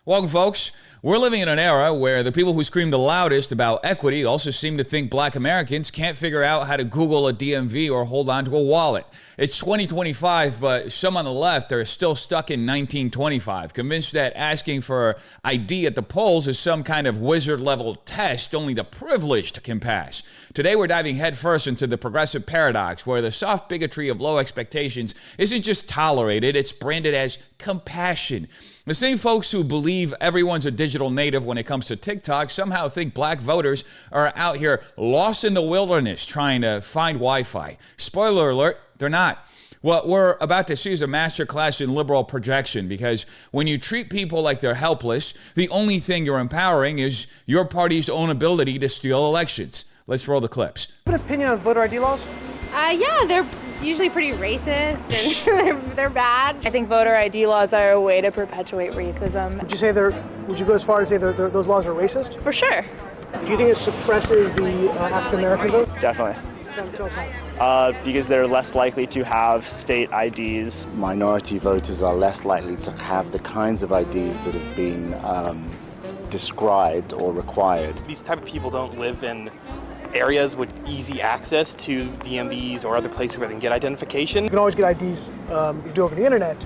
Welcome, folks. We're living in an era where the people who scream the loudest about equity also seem to think black Americans can't figure out how to Google a DMV or hold on to a wallet. It's 2025, but some on the left are still stuck in 1925, convinced that asking for ID at the polls is some kind of wizard-level test only the privileged can pass. Today, we're diving headfirst into the progressive paradox, where the soft bigotry of low expectations isn't just tolerated, it's branded as compassion. The same folks who believe everyone's a digital native when it comes to TikTok somehow think black voters are out here lost in the wilderness trying to find Wi-Fi. Spoiler alert, they're not. What we're about to see is a masterclass in liberal projection, because when you treat people like they're helpless, the only thing you're empowering is your party's own ability to steal elections. Let's roll the clips. What opinion on voter ID laws? Yeah, they're usually pretty racist and they're bad. I think voter ID laws are a way to perpetuate racism. Would you go as far as say those laws are racist? For sure. Do you think it suppresses the African American vote? Definitely. Tell us how. Because they're less likely to have state IDs. Minority voters are less likely to have the kinds of IDs that have been described or required. These type of people don't live in areas with easy access to DMVs or other places where they can get identification. You can always get IDs you do over the internet.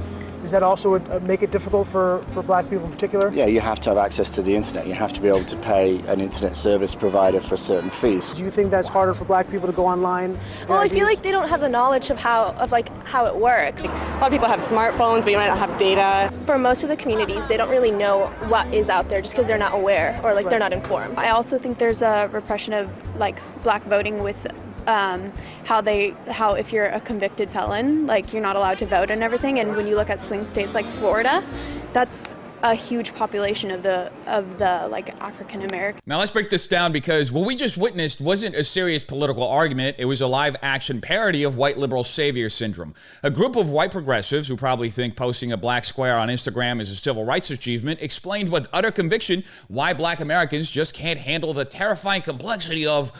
Does that also make it difficult for black people in particular? Yeah, you have to have access to the internet. You have to be able to pay an internet service provider for certain fees. Do you think that's harder for black people to go online? Well, I feel like they don't have the knowledge of how it works. A lot of people have smartphones, but you might not have data. For most of the communities, they don't really know what is out there just because they're not aware or they're not informed. I also think there's a repression of black voting with how if you're a convicted felon, you're not allowed to vote and everything. And when you look at swing states like Florida, that's a huge population of the African American. Now let's break this down, because what we just witnessed wasn't a serious political argument. It was a live action parody of white liberal savior syndrome. A group of white progressives who probably think posting a black square on Instagram is a civil rights achievement explained with utter conviction why black Americans just can't handle the terrifying complexity of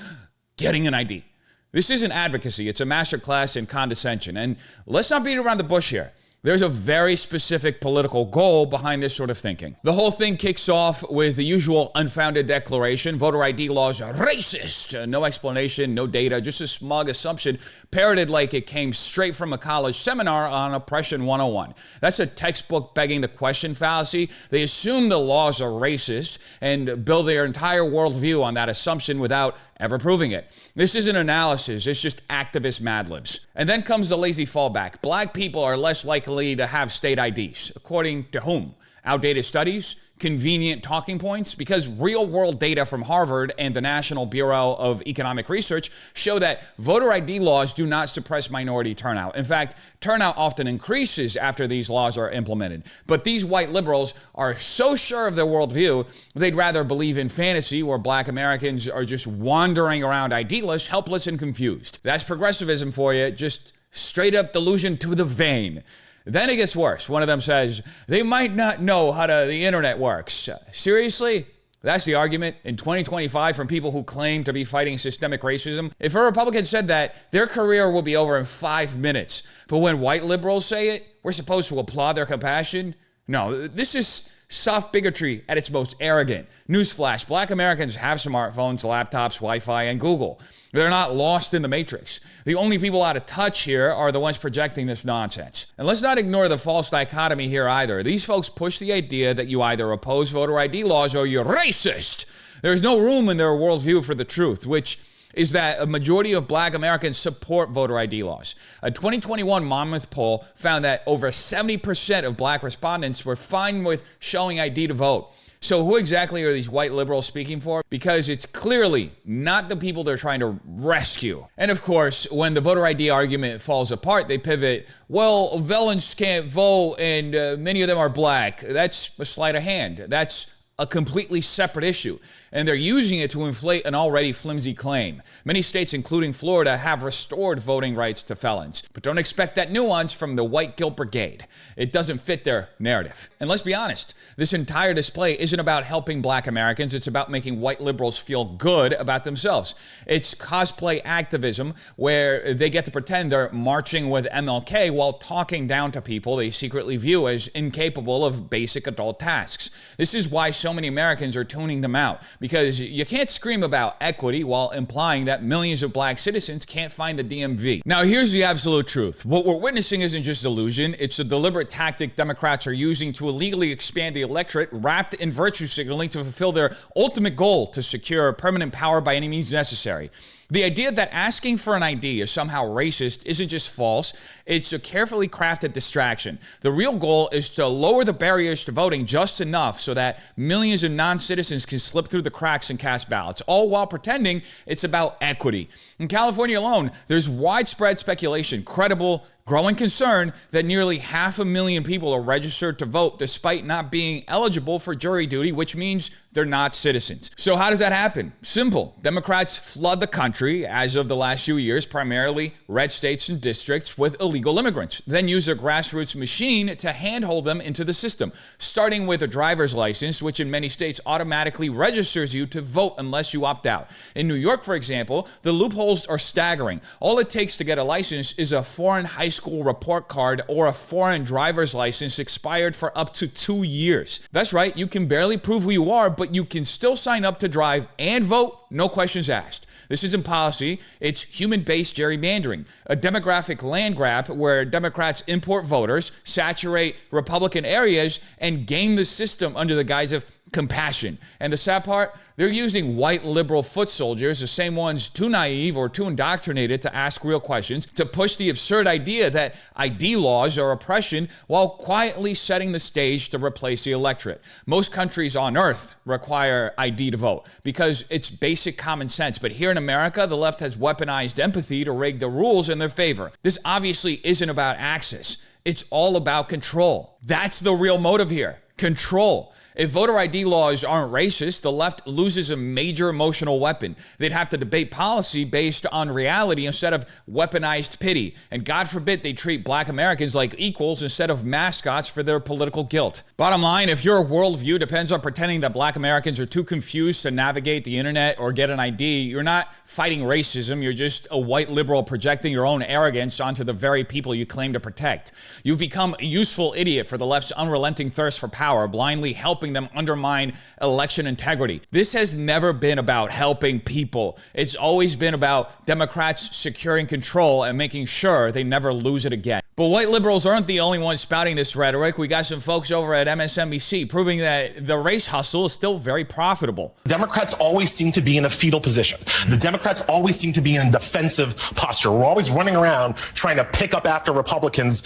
getting an ID. This isn't advocacy, it's a masterclass in condescension. And let's not beat around the bush here. There's a very specific political goal behind this sort of thinking. The whole thing kicks off with the usual unfounded declaration: voter ID laws are racist. No explanation, no data, just a smug assumption parroted like it came straight from a college seminar on Oppression 101. That's a textbook begging the question fallacy. They assume the laws are racist and build their entire worldview on that assumption without ever proving it. This isn't analysis, it's just activist Mad Libs. And then comes the lazy fallback. Black people are less likely to have state IDs. According to whom? Outdated studies? Convenient talking points? Because real-world data from Harvard and the National Bureau of Economic Research show that voter ID laws do not suppress minority turnout. In fact, turnout often increases after these laws are implemented. But these white liberals are so sure of their worldview, they'd rather believe in fantasy where black Americans are just wandering around ID-less, helpless, and confused. That's progressivism for you, just straight-up delusion to the vein. Then it gets worse. One of them says, they might not know how the internet works. Seriously? That's the argument in 2025 from people who claim to be fighting systemic racism? If a Republican said that, their career will be over in 5 minutes. But when white liberals say it, we're supposed to applaud their compassion? No, this is soft bigotry at its most arrogant. Newsflash, black Americans have smartphones, laptops, Wi-Fi, and Google. They're not lost in the matrix. The only people out of touch here are the ones projecting this nonsense. And let's not ignore the false dichotomy here either. These folks push the idea that you either oppose voter ID laws or you're racist. There's no room in their worldview for the truth, which is that a majority of black Americans support voter ID laws. A 2021 Monmouth poll found that over 70% of black respondents were fine with showing ID to vote. So who exactly are these white liberals speaking for? Because it's clearly not the people they're trying to rescue. And of course, when the voter ID argument falls apart, they pivot, well, felons can't vote and many of them are black. That's a sleight of hand. That's a completely separate issue, and they're using it to inflate an already flimsy claim. Many states, including Florida, have restored voting rights to felons, but don't expect that nuance from the white guilt brigade. It doesn't fit their narrative. And let's be honest, this entire display isn't about helping black Americans, it's about making white liberals feel good about themselves. It's cosplay activism where they get to pretend they're marching with MLK while talking down to people they secretly view as incapable of basic adult tasks. This is why so many Americans are tuning them out, because you can't scream about equity while implying that millions of black citizens can't find the DMV. Now, here's the absolute truth. What we're witnessing isn't just illusion, it's a deliberate tactic Democrats are using to illegally expand the electorate, wrapped in virtue signaling to fulfill their ultimate goal to secure permanent power by any means necessary. The idea that asking for an ID is somehow racist isn't just false, it's a carefully crafted distraction. The real goal is to lower the barriers to voting just enough so that millions of non-citizens can slip through the cracks and cast ballots, all while pretending it's about equity. In California alone, there's widespread speculation, credible, growing concern that nearly 500,000 people are registered to vote despite not being eligible for jury duty, which means they're not citizens. So how does that happen? Simple. Democrats flood the country, as of the last few years, primarily red states and districts with illegal immigrants, then use their grassroots machine to handhold them into the system, starting with a driver's license, which in many states automatically registers you to vote unless you opt out. In New York, for example, the loopholes are staggering. All it takes to get a license is a foreign high school report card or a foreign driver's license expired for up to 2 years. That's right, you can barely prove who you are, but you can still sign up to drive and vote, no questions asked. This isn't policy, it's human-based gerrymandering, a demographic land grab where Democrats import voters, saturate Republican areas, and game the system under the guise of compassion. And the sad part, they're using white liberal foot soldiers, the same ones too naive or too indoctrinated to ask real questions, to push the absurd idea that ID laws are oppression while quietly setting the stage to replace the electorate. Most countries on earth require ID to vote because it's basic common sense. But here in America, the left has weaponized empathy to rig the rules in their favor. This obviously isn't about access. It's all about control. That's the real motive here. Control. If voter ID laws aren't racist, the left loses a major emotional weapon. They'd have to debate policy based on reality instead of weaponized pity. And God forbid they treat black Americans like equals instead of mascots for their political guilt. Bottom line, if your worldview depends on pretending that black Americans are too confused to navigate the internet or get an ID, you're not fighting racism, you're just a white liberal projecting your own arrogance onto the very people you claim to protect. You've become a useful idiot for the left's unrelenting thirst for power, blindly helping them undermine election integrity. This has never been about helping people. It's always been about Democrats securing control and making sure they never lose it again. But white liberals aren't the only ones spouting this rhetoric. We got some folks over at MSNBC proving that the race hustle is still very profitable. Democrats always seem to be in a fetal position. The Democrats always seem to be in a defensive posture. We're always running around trying to pick up after Republicans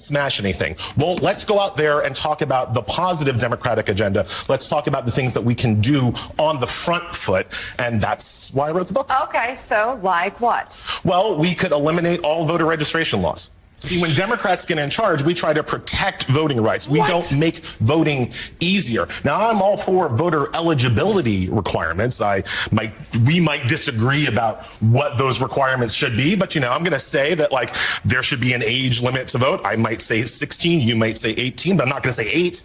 smash anything. Well, let's go out there and talk about the positive Democratic agenda. Let's talk about the things that we can do on the front foot. And that's why I wrote the book. Okay, so like what? Well, we could eliminate all voter registration laws. See, when Democrats get in charge, we try to protect voting rights. We don't make voting easier. Now, I'm all for voter eligibility requirements. We might disagree about what those requirements should be, but I'm going to say that there should be an age limit to vote. I might say 16, you might say 18, but I'm not going to say 8.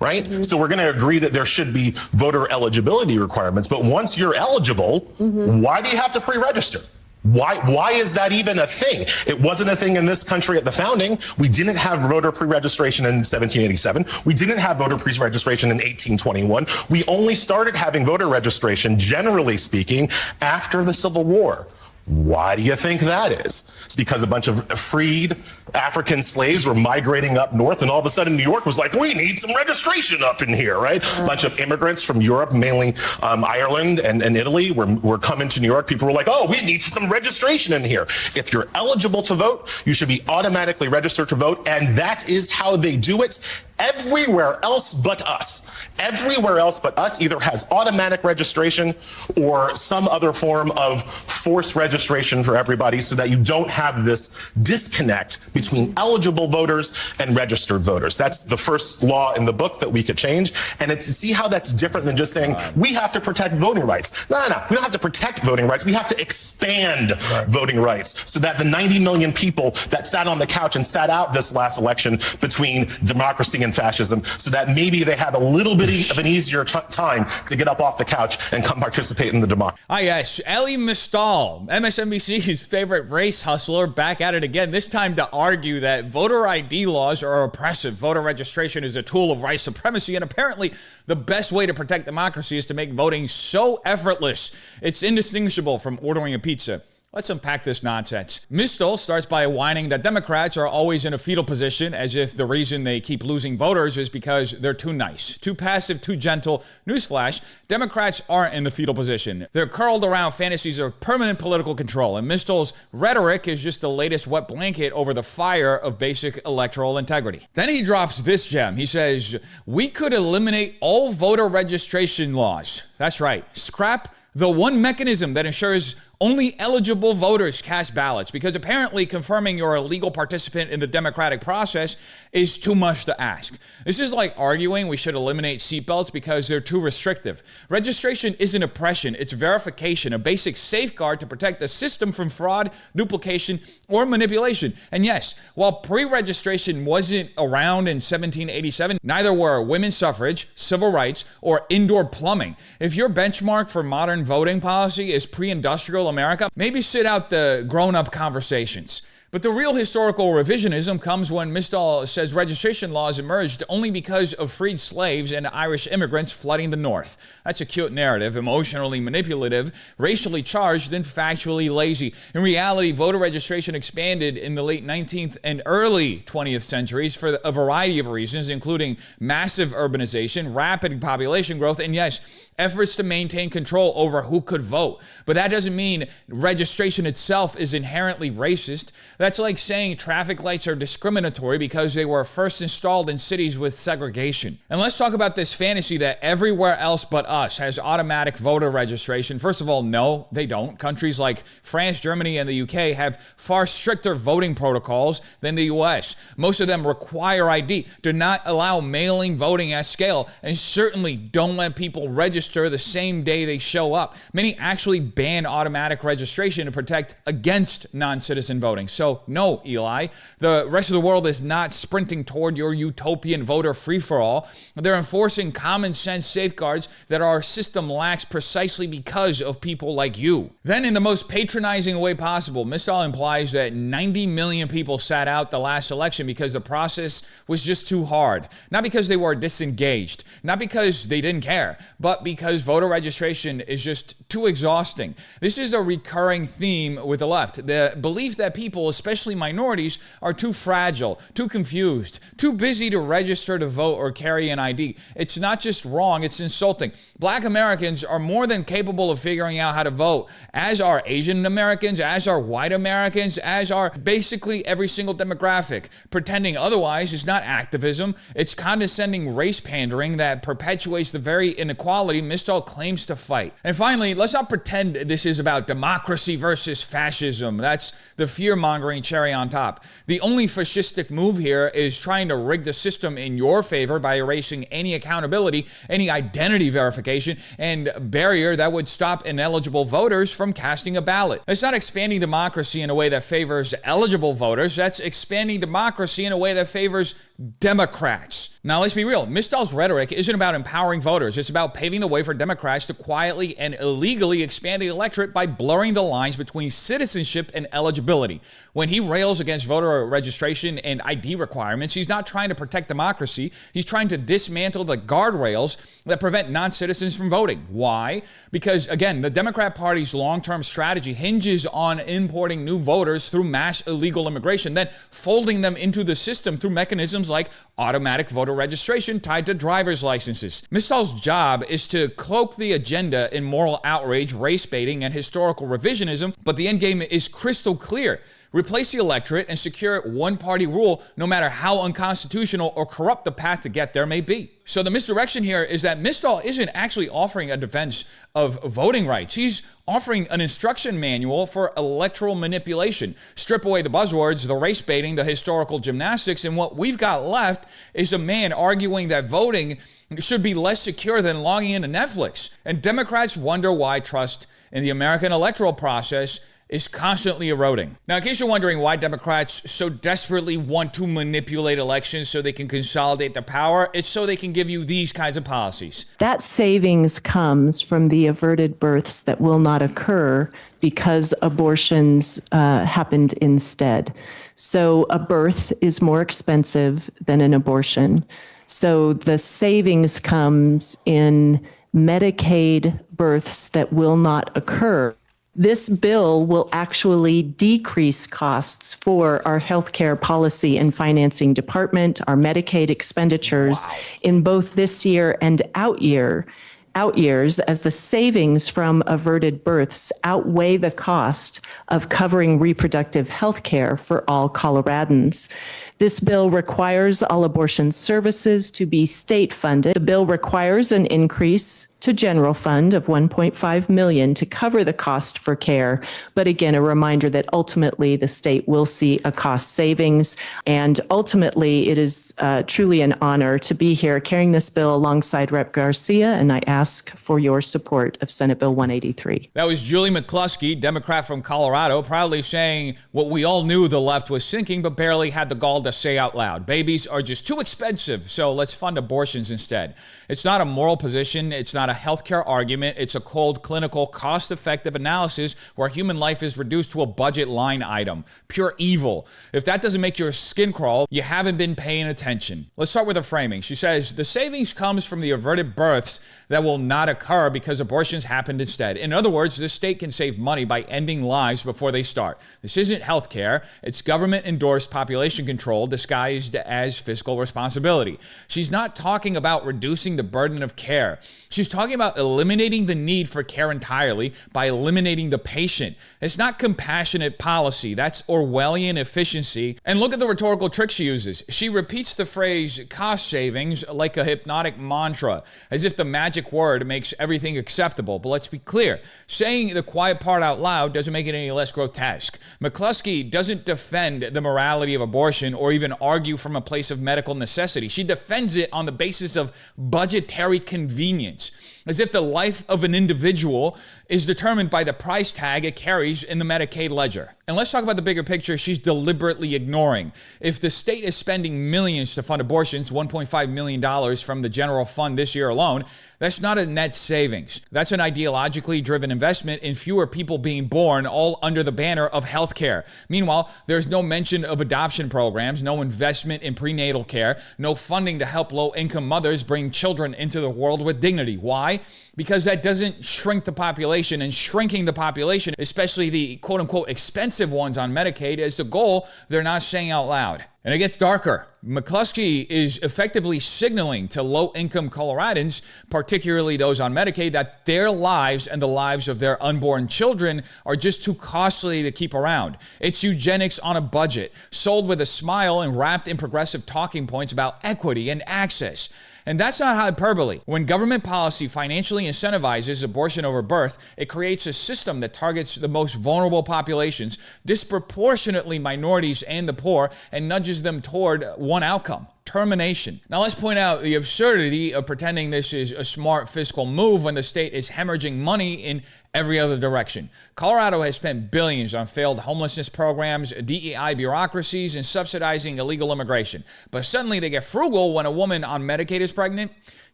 Right? Mm-hmm. So we're going to agree that there should be voter eligibility requirements. But once you're eligible, why do you have to pre-register? Why is that even a thing? It wasn't a thing in this country at the founding. We didn't have voter pre-registration in 1787. We didn't have voter pre-registration in 1821. We only started having voter registration, generally speaking, after the Civil War. Why do you think that is? It's because a bunch of freed African slaves were migrating up north, and all of a sudden New York was like, we need some registration up in here, right? A bunch of immigrants from Europe, mainly Ireland and Italy, were coming to New York. People were like, oh, we need some registration in here. If you're eligible to vote, you should be automatically registered to vote, and that is how they do it Everywhere else but us. Everywhere else but us either has automatic registration or some other form of forced registration for everybody so that you don't have this disconnect between eligible voters and registered voters. That's the first law in the book that we could change. And it's to see how that's different than just saying we have to protect voting rights. No. We don't have to protect voting rights. We have to expand voting rights so that the 90 million people that sat on the couch and sat out this last election between democracy and fascism, so that maybe they had a little bit of an easier time to get up off the couch and come participate in the democracy. Ah, yes, Elie Mystal, MSNBC's favorite race hustler, back at it again, this time to argue that voter ID laws are oppressive. Voter registration is a tool of white supremacy, and apparently the best way to protect democracy is to make voting so effortless it's indistinguishable from ordering a pizza. Let's unpack this nonsense. Mystal starts by whining that Democrats are always in a fetal position, as if the reason they keep losing voters is because they're too nice, too passive, too gentle. Newsflash, Democrats aren't in the fetal position. They're curled around fantasies of permanent political control, and Mystal's rhetoric is just the latest wet blanket over the fire of basic electoral integrity. Then he drops this gem. He says, we could eliminate all voter registration laws. That's right. Scrap the one mechanism that ensures only eligible voters cast ballots, because apparently confirming you're a legal participant in the democratic process is too much to ask. This is like arguing we should eliminate seatbelts because they're too restrictive. Registration isn't oppression, it's verification, a basic safeguard to protect the system from fraud, duplication, or manipulation. And yes, while pre-registration wasn't around in 1787, neither were women's suffrage, civil rights, or indoor plumbing. If your benchmark for modern voting policy is pre-industrial America, maybe sit out the grown-up conversations. But the real historical revisionism comes when Mystal says registration laws emerged only because of freed slaves and Irish immigrants flooding the North. That's a cute narrative, emotionally manipulative, racially charged, and factually lazy. In reality, voter registration expanded in the late 19th and early 20th centuries for a variety of reasons, including massive urbanization, rapid population growth, and yes, efforts to maintain control over who could vote. But that doesn't mean registration itself is inherently racist. That's like saying traffic lights are discriminatory because they were first installed in cities with segregation. And let's talk about this fantasy that everywhere else but us has automatic voter registration. First of all, no, they don't. Countries like France, Germany, and the UK have far stricter voting protocols than the US. Most of them require ID, do not allow mailing voting at scale, and certainly don't let people register the same day they show up. Many actually ban automatic registration to protect against non-citizen voting. So no, Eli, the rest of the world is not sprinting toward your utopian voter free-for-all. They're enforcing common sense safeguards that our system lacks precisely because of people like you. Then in the most patronizing way possible, Mystal implies that 90 million people sat out the last election because the process was just too hard. Not because they were disengaged, not because they didn't care, but because voter registration is just too exhausting. This is a recurring theme with the left. The belief that people, especially minorities, are too fragile, too confused, too busy to register to vote or carry an ID. It's not just wrong, it's insulting. Black Americans are more than capable of figuring out how to vote, as are Asian Americans, as are white Americans, as are basically every single demographic. Pretending otherwise is not activism, it's condescending race pandering that perpetuates the very inequality Mystal claims to fight. And finally, let's not pretend this is about democracy versus fascism. That's the fear-mongering cherry on top. The only fascistic move here is trying to rig the system in your favor by erasing any accountability, any identity verification, and barrier that would stop ineligible voters from casting a ballot. It's not expanding democracy in a way that favors eligible voters. That's expanding democracy in a way that favors Democrats. Now, let's be real. Mystal's rhetoric isn't about empowering voters. It's about paving the way for Democrats to quietly and illegally expand the electorate by blurring the lines between citizenship and eligibility. When he rails against voter registration and ID requirements, he's not trying to protect democracy. He's trying to dismantle the guardrails that prevent non-citizens from voting. Why? Because, again, the Democrat Party's long-term strategy hinges on importing new voters through mass illegal immigration, then folding them into the system through mechanisms like automatic voter registration tied to driver's licenses. Mystal's job is to cloak the agenda in moral outrage, race baiting, and historical revisionism, but the endgame is crystal clear. replace the electorate, and secure one-party rule, no matter how unconstitutional or corrupt the path to get there may be. So the misdirection here is that Mistol isn't actually offering a defense of voting rights. He's offering an instruction manual for electoral manipulation. Strip away the buzzwords, the race baiting, the historical gymnastics, and what we've got left is a man arguing that voting should be less secure than logging into Netflix. And Democrats wonder why trust in the American electoral process is constantly eroding. Now, in case you're wondering why Democrats so desperately want to manipulate elections so they can consolidate their power, it's so they can give you these kinds of policies. That savings comes from the averted births that will not occur because abortions happened instead. So a birth is more expensive than an abortion. So the savings comes in Medicaid births that will not occur. This bill will actually decrease costs for our healthcare policy and financing department, our Medicaid expenditures in both this year and out years, as the savings from averted births outweigh the cost of covering reproductive health care for all Coloradans. This bill requires all abortion services to be state funded. The bill requires an increase to general fund of $1.5 million to cover the cost for care. But again, a reminder that ultimately the state will see a cost savings. And ultimately, it is truly an honor to be here carrying this bill alongside Rep. Garcia, and I ask for your support of Senate Bill 183. That was Julie McCluskey, Democrat from Colorado, proudly saying what we all knew the left was thinking, but barely had the gall to say out loud. Babies are just too expensive, so let's fund abortions instead. It's not a moral position. It's not a healthcare argument. It's a cold, clinical, cost-effective analysis where human life is reduced to a budget line item. Pure evil. If that doesn't make your skin crawl, you haven't been paying attention. Let's start with the framing. She says, the savings comes from the averted births that will not occur because abortions happened instead. In other words, this state can save money by ending lives before they start. This isn't healthcare. It's government-endorsed population control disguised as fiscal responsibility. She's not talking about reducing the burden of care. She's talking about eliminating the need for care entirely by eliminating the patient. It's not compassionate policy. That's Orwellian efficiency. And look at the rhetorical trick she uses. She repeats the phrase cost savings like a hypnotic mantra, as if the magic word makes everything acceptable. But let's be clear. Saying the quiet part out loud doesn't make it any less grotesque. McCluskey doesn't defend the morality of abortion or even argue from a place of medical necessity. She defends it on the basis of budgetary convenience, as if the life of an individual is determined by the price tag it carries in the Medicaid ledger. And let's talk about the bigger picture she's deliberately ignoring. If the state is spending millions to fund abortions, $1.5 million from the general fund this year alone, that's not a net savings. That's an ideologically driven investment in fewer people being born, all under the banner of healthcare. Meanwhile, there's no mention of adoption programs, no investment in prenatal care, no funding to help low-income mothers bring children into the world with dignity. Why? Because that doesn't shrink the population, and shrinking the population, especially the quote-unquote expensive ones on Medicaid, is the goal they're not saying out loud. And it gets darker. McCluskey is effectively signaling to low-income Coloradans, particularly those on Medicaid, that their lives and the lives of their unborn children are just too costly to keep around. It's eugenics on a budget, sold with a smile and wrapped in progressive talking points about equity and access. And that's not hyperbole. When government policy financially incentivizes abortion over birth, it creates a system that targets the most vulnerable populations, disproportionately minorities and the poor, and nudges them toward one outcome: termination. Now let's point out the absurdity of pretending this is a smart fiscal move when the state is hemorrhaging money in every other direction. Colorado has spent billions on failed homelessness programs, DEI bureaucracies, and subsidizing illegal immigration. But suddenly they get frugal when a woman on Medicaid is pregnant?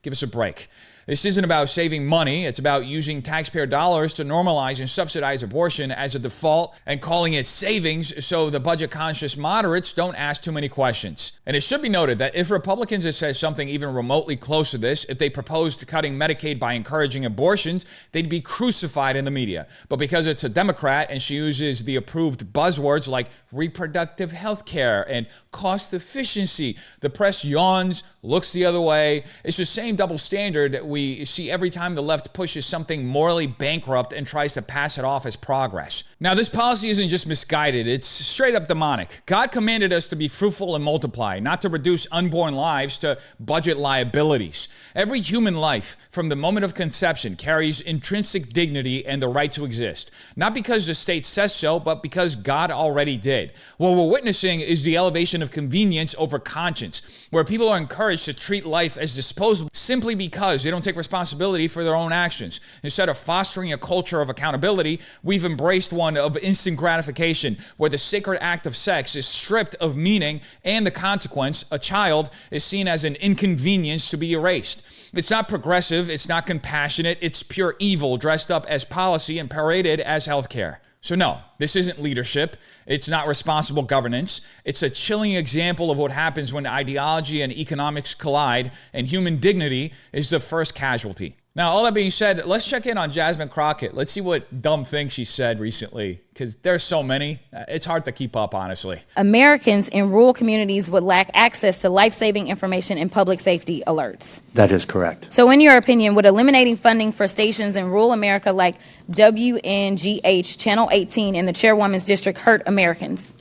Give us a break. This isn't about saving money. It's about using taxpayer dollars to normalize and subsidize abortion as a default and calling it savings so the budget-conscious moderates don't ask too many questions. And it should be noted that if Republicans had said something even remotely close to this, if they proposed cutting Medicaid by encouraging abortions, they'd be crucified in the media. But because it's a Democrat and she uses the approved buzzwords like reproductive health care and cost efficiency, the press yawns, looks the other way. It's the same same double standard that we see every time the left pushes something morally bankrupt and tries to pass it off as progress. Now, this policy isn't just misguided, it's straight up demonic. God commanded us to be fruitful and multiply, not to reduce unborn lives to budget liabilities. Every human life, from the moment of conception, carries intrinsic dignity and the right to exist. Not because the state says so, but because God already did. What we're witnessing is the elevation of convenience over conscience, where people are encouraged to treat life as disposable simply because they don't take responsibility for their own actions. Instead of fostering a culture of accountability, we've embraced one of instant gratification, where the sacred act of sex is stripped of meaning and the consequence, a child, is seen as an inconvenience to be erased. It's not progressive, it's not compassionate, it's pure evil dressed up as policy and paraded as healthcare. So no, this isn't leadership. It's not responsible governance. It's a chilling example of what happens when ideology and economics collide, and human dignity is the first casualty. Now, all that being said, let's check in on Jasmine Crockett. Let's see what dumb things she said recently, because there's so many. It's hard to keep up, honestly. Americans in rural communities would lack access to life-saving information and public safety alerts. That is correct. So in your opinion, would eliminating funding for stations in rural America like WNGH, Channel 18, and the Chairwoman's District hurt Americans?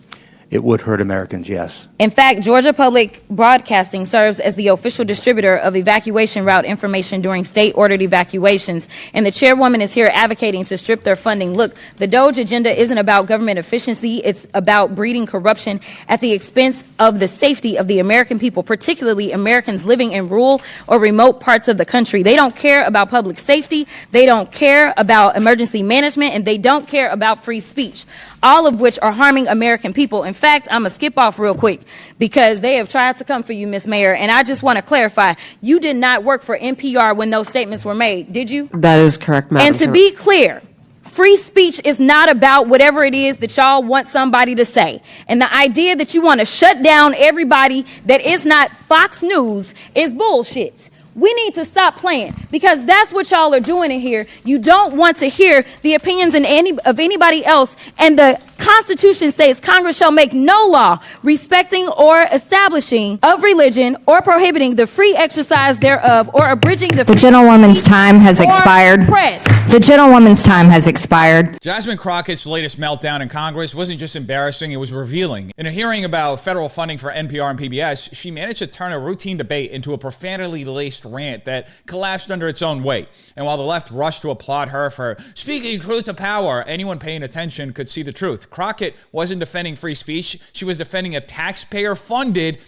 It would hurt Americans, yes. In fact, Georgia Public Broadcasting serves as the official distributor of evacuation route information during state-ordered evacuations, and the chairwoman is here advocating to strip their funding. Look, the DOGE agenda isn't about government efficiency. It's about breeding corruption at the expense of the safety of the American people, particularly Americans living in rural or remote parts of the country. They don't care about public safety. They don't care about emergency management, and they don't care about free speech, all of which are harming American people. In fact, I'm going to skip off real quick because they have tried to come for you, Ms. Mayor, and I just want to clarify, you did not work for NPR when those statements were made, did you? That is correct, Madam And to Chair. be clear, free speech is not about whatever it is that y'all want somebody to say. And the idea that you want to shut down everybody that is not Fox News is bullshit. We need to stop playing, because that's what y'all are doing in here. You don't want to hear the opinions of anybody else, and the Constitution says Congress shall make no law respecting or establishing of religion or prohibiting the free exercise thereof or abridging the gentlewoman's time has expired. Press. The gentlewoman's time has expired. Jasmine Crockett's latest meltdown in Congress wasn't just embarrassing, it was revealing. In a hearing about federal funding for NPR and PBS, she managed to turn a routine debate into a profanity laced rant that collapsed under its own weight. And while the left rushed to applaud her for speaking truth to power, anyone paying attention could see the truth. Crockett wasn't defending free speech. She was defending a taxpayer-funded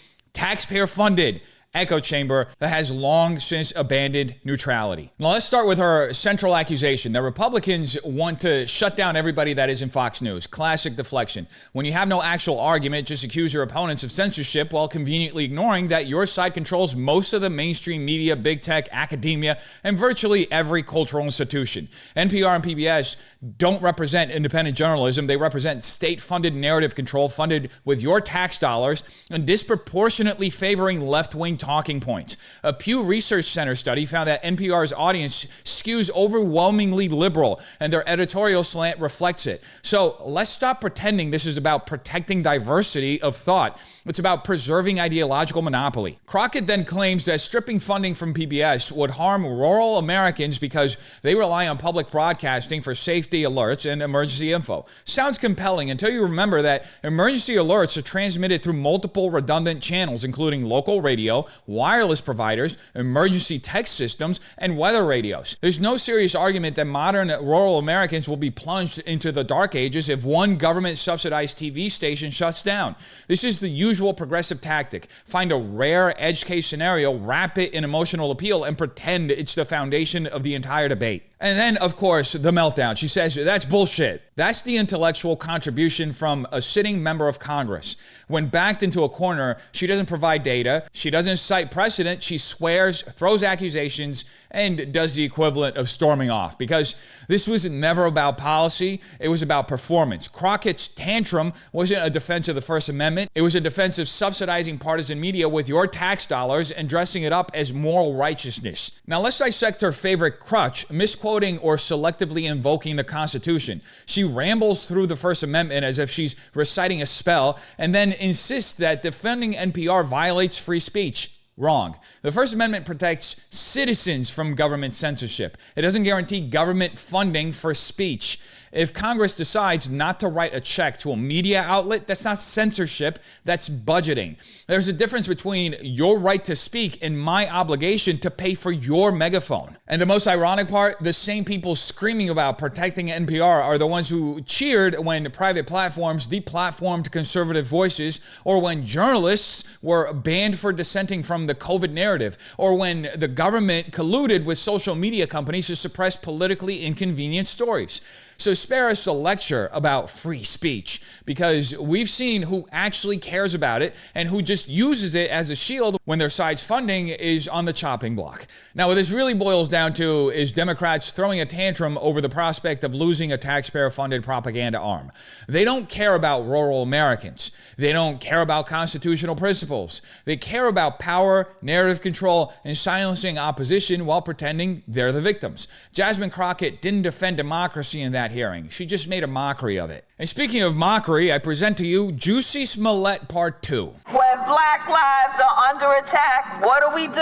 echo chamber that has long since abandoned neutrality. Now let's start with her central accusation that Republicans want to shut down everybody that isn't Fox News. Classic deflection. When you have no actual argument, just accuse your opponents of censorship while conveniently ignoring that your side controls most of the mainstream media, big tech, academia, and virtually every cultural institution. NPR and PBS don't represent independent journalism. They represent state-funded narrative control funded with your tax dollars and disproportionately favoring left-wing talking points. A Pew Research Center study found that NPR's audience skews overwhelmingly liberal, and their editorial slant reflects it. So let's stop pretending this is about protecting diversity of thought. It's about preserving ideological monopoly. Crockett then claims that stripping funding from PBS would harm rural Americans because they rely on public broadcasting for safety alerts and emergency info. Sounds compelling until you remember that emergency alerts are transmitted through multiple redundant channels, including local radio, wireless providers, emergency text systems, and weather radios. There's no serious argument that modern rural Americans will be plunged into the dark ages if one government-subsidized TV station shuts down. This is the usual progressive tactic. Find a rare edge case scenario, wrap it in emotional appeal, and pretend it's the foundation of the entire debate. And then, of course, the meltdown. She says, that's bullshit. That's the intellectual contribution from a sitting member of Congress. When backed into a corner, she doesn't provide data, she doesn't cite precedent, she swears, throws accusations, and does the equivalent of storming off. Because this was never about policy, it was about performance. Crockett's tantrum wasn't a defense of the First Amendment, it was a defense of subsidizing partisan media with your tax dollars and dressing it up as moral righteousness. Now let's dissect her favorite crutch, misquoting or selectively invoking the Constitution. She rambles through the First Amendment as if she's reciting a spell and then insists that defending NPR violates free speech. Wrong. The First Amendment protects citizens from government censorship. It doesn't guarantee government funding for speech. If Congress decides not to write a check to a media outlet, that's not censorship, that's budgeting. There's a difference between your right to speak and my obligation to pay for your megaphone. And the most ironic part, the same people screaming about protecting NPR are the ones who cheered when private platforms deplatformed conservative voices, or when journalists were banned for dissenting from the COVID narrative, or when the government colluded with social media companies to suppress politically inconvenient stories. So spare us a lecture about free speech, because we've seen who actually cares about it and who just uses it as a shield when their side's funding is on the chopping block. Now, what this really boils down to is Democrats throwing a tantrum over the prospect of losing a taxpayer-funded propaganda arm. They don't care about rural Americans. They don't care about constitutional principles. They care about power, narrative control, and silencing opposition while pretending they're the victims. Jasmine Crockett didn't defend democracy in that hearing. She just made a mockery of it. And speaking of mockery, I present to you Jussie Smollet Part 2. When black lives are under attack, what do we do?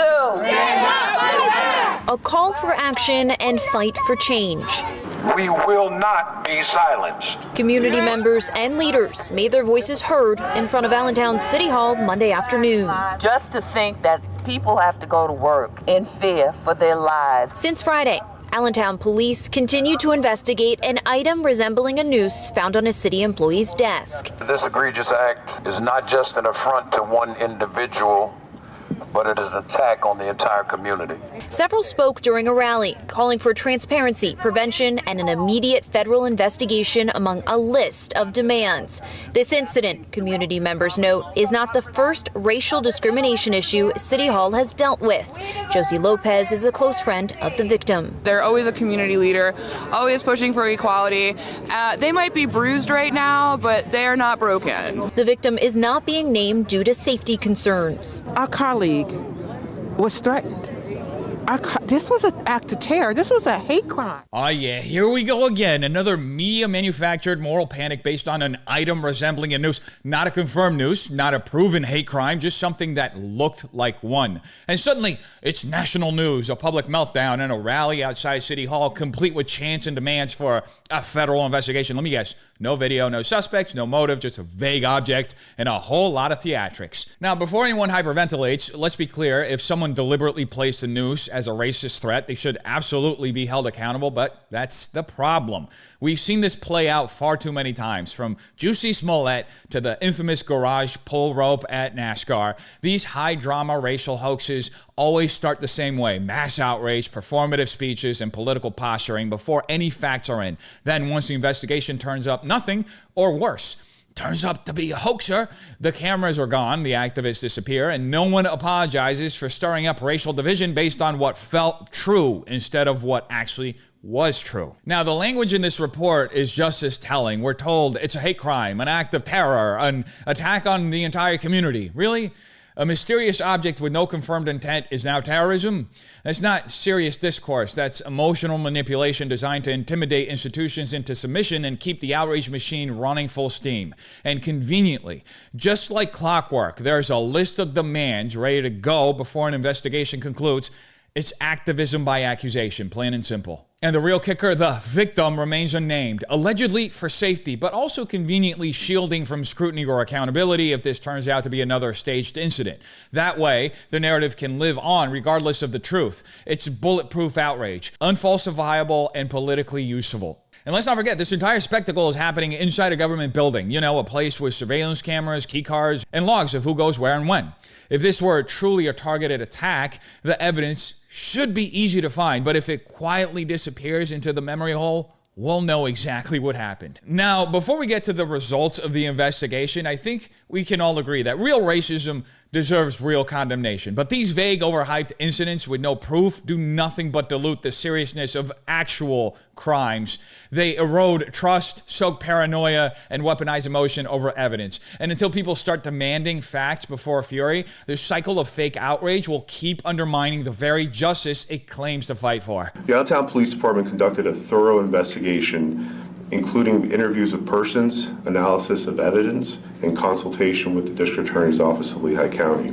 A call for action and fight for change. We will not be silenced. Community members and leaders made their voices heard in front of Allentown City Hall Monday afternoon. Just to think that people have to go to work in fear for their lives. Since Friday, Allentown police continue to investigate an item resembling a noose found on a city employee's desk. This egregious act is not just an affront to one individual, but it is an attack on the entire community. Several spoke during a rally, calling for transparency, prevention, and an immediate federal investigation among a list of demands. This incident, community members note, is not the first racial discrimination issue City Hall has dealt with. Josie Lopez is a close friend of the victim. They're always a community leader, always pushing for equality. They might be bruised right now, but they are not broken. The victim is not being named due to safety concerns. Our colleague was threatened. This was an act of terror. This was a hate crime. Oh yeah, here we go again. Another media-manufactured moral panic based on an item resembling a noose. Not a confirmed noose, not a proven hate crime, just something that looked like one. And suddenly, it's national news, a public meltdown, and a rally outside City Hall, complete with chants and demands for a federal investigation. Let me guess, no video, no suspects, no motive, just a vague object, and a whole lot of theatrics. Now, before anyone hyperventilates, let's be clear, if someone deliberately placed a noose as a racist threat, they should absolutely be held accountable, but that's the problem. We've seen this play out far too many times, from Jussie Smollet to the infamous garage pull rope at NASCAR. These high-drama racial hoaxes always start the same way: mass outrage, performative speeches, and political posturing before any facts are in. Then, once the investigation turns up nothing, or worse, turns up to be a hoaxer, the cameras are gone, the activists disappear, and no one apologizes for stirring up racial division based on what felt true instead of what actually was true. Now, the language in this report is just as telling. We're told it's a hate crime, an act of terror, an attack on the entire community. Really? A mysterious object with no confirmed intent is now terrorism? That's not serious discourse. That's emotional manipulation designed to intimidate institutions into submission and keep the outrage machine running full steam. And conveniently, just like clockwork, there's a list of demands ready to go before an investigation concludes. It's activism by accusation, plain and simple. And the real kicker, the victim remains unnamed, allegedly for safety, but also conveniently shielding from scrutiny or accountability if this turns out to be another staged incident. That way, the narrative can live on regardless of the truth. It's bulletproof outrage, unfalsifiable and politically usable. And let's not forget, this entire spectacle is happening inside a government building. You know, a place with surveillance cameras, key cards, and logs of who goes where and when. If this were truly a targeted attack, the evidence should be easy to find, but if it quietly disappears into the memory hole, we'll know exactly what happened. Now, before we get to the results of the investigation, I think we can all agree that real racism deserves real condemnation. But these vague, overhyped incidents with no proof do nothing but dilute the seriousness of actual crimes. They erode trust, soak paranoia, and weaponize emotion over evidence. And until people start demanding facts before fury, the cycle of fake outrage will keep undermining the very justice it claims to fight for. The Allentown Police Department conducted a thorough investigation, including interviews with persons, analysis of evidence, and consultation with the District Attorney's Office of Lehigh County.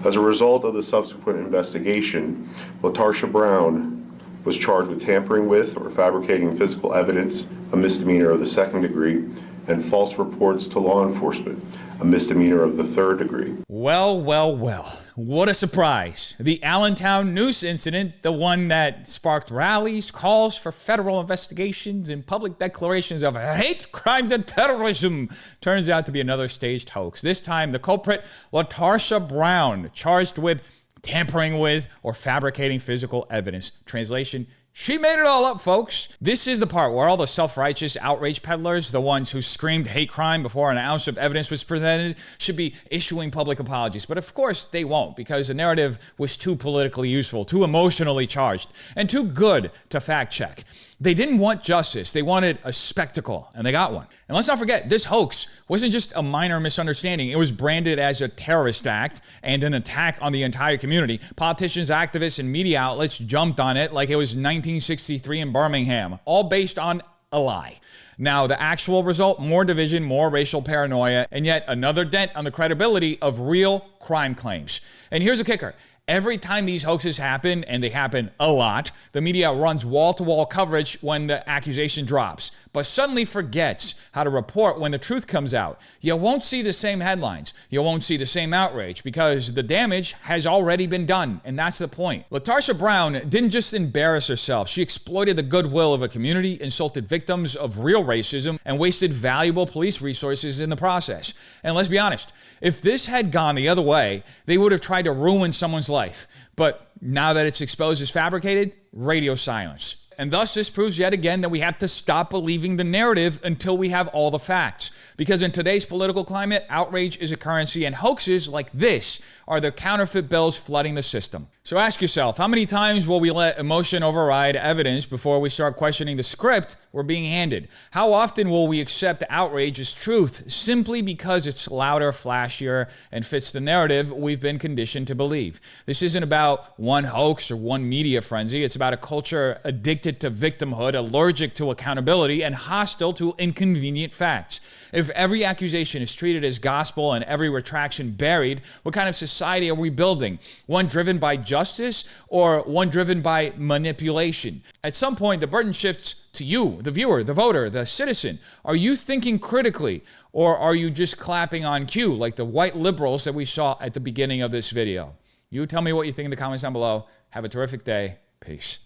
As a result of the subsequent investigation, Latarsha Brown was charged with tampering with or fabricating physical evidence, a misdemeanor of the 2nd degree, and false reports to law enforcement, a misdemeanor of the 3rd degree. Well, well, well. What a surprise. The Allentown noose incident, the one that sparked rallies, calls for federal investigations, and public declarations of hate crimes and terrorism, turns out to be another staged hoax. This time, the culprit, Latarsha Brown, charged with tampering with or fabricating physical evidence. Translation: she made it all up, folks. This is the part where all the self-righteous outrage peddlers, the ones who screamed hate crime before an ounce of evidence was presented, should be issuing public apologies. But of course they won't, because the narrative was too politically useful, too emotionally charged, and too good to fact check. They didn't want justice. They wanted a spectacle, and they got one. And let's not forget, this hoax wasn't just a minor misunderstanding. It was branded as a terrorist act and an attack on the entire community. Politicians, activists, and media outlets jumped on it like it was 1963 in Birmingham, all based on a lie. Now, the actual result, more division, more racial paranoia, and yet another dent on the credibility of real crime claims. And here's the kicker. Every time these hoaxes happen, and they happen a lot, the media runs wall-to-wall coverage when the accusation drops, but suddenly forgets how to report when the truth comes out. You won't see the same headlines. You won't see the same outrage, because the damage has already been done, and that's the point. Latarsha Brown didn't just embarrass herself. She exploited the goodwill of a community, insulted victims of real racism, and wasted valuable police resources in the process. And let's be honest, if this had gone the other way, they would have tried to ruin someone's life. But now that it's exposed as fabricated, radio silence. And thus, this proves yet again that we have to stop believing the narrative until we have all the facts. Because in today's political climate, outrage is a currency, and hoaxes like this are the counterfeit bills flooding the system. So ask yourself, how many times will we let emotion override evidence before we start questioning the script we're being handed? How often will we accept outrage as truth simply because it's louder, flashier, and fits the narrative we've been conditioned to believe? This isn't about one hoax or one media frenzy. It's about a culture addicted to victimhood, allergic to accountability, and hostile to inconvenient facts. If every accusation is treated as gospel and every retraction buried, what kind of society are we building? One driven by justice or one driven by manipulation? At some point, the burden shifts to you, the viewer, the voter, the citizen. Are you thinking critically, or are you just clapping on cue like the white liberals that we saw at the beginning of this video? You tell me what you think in the comments down below. Have a terrific day. Peace.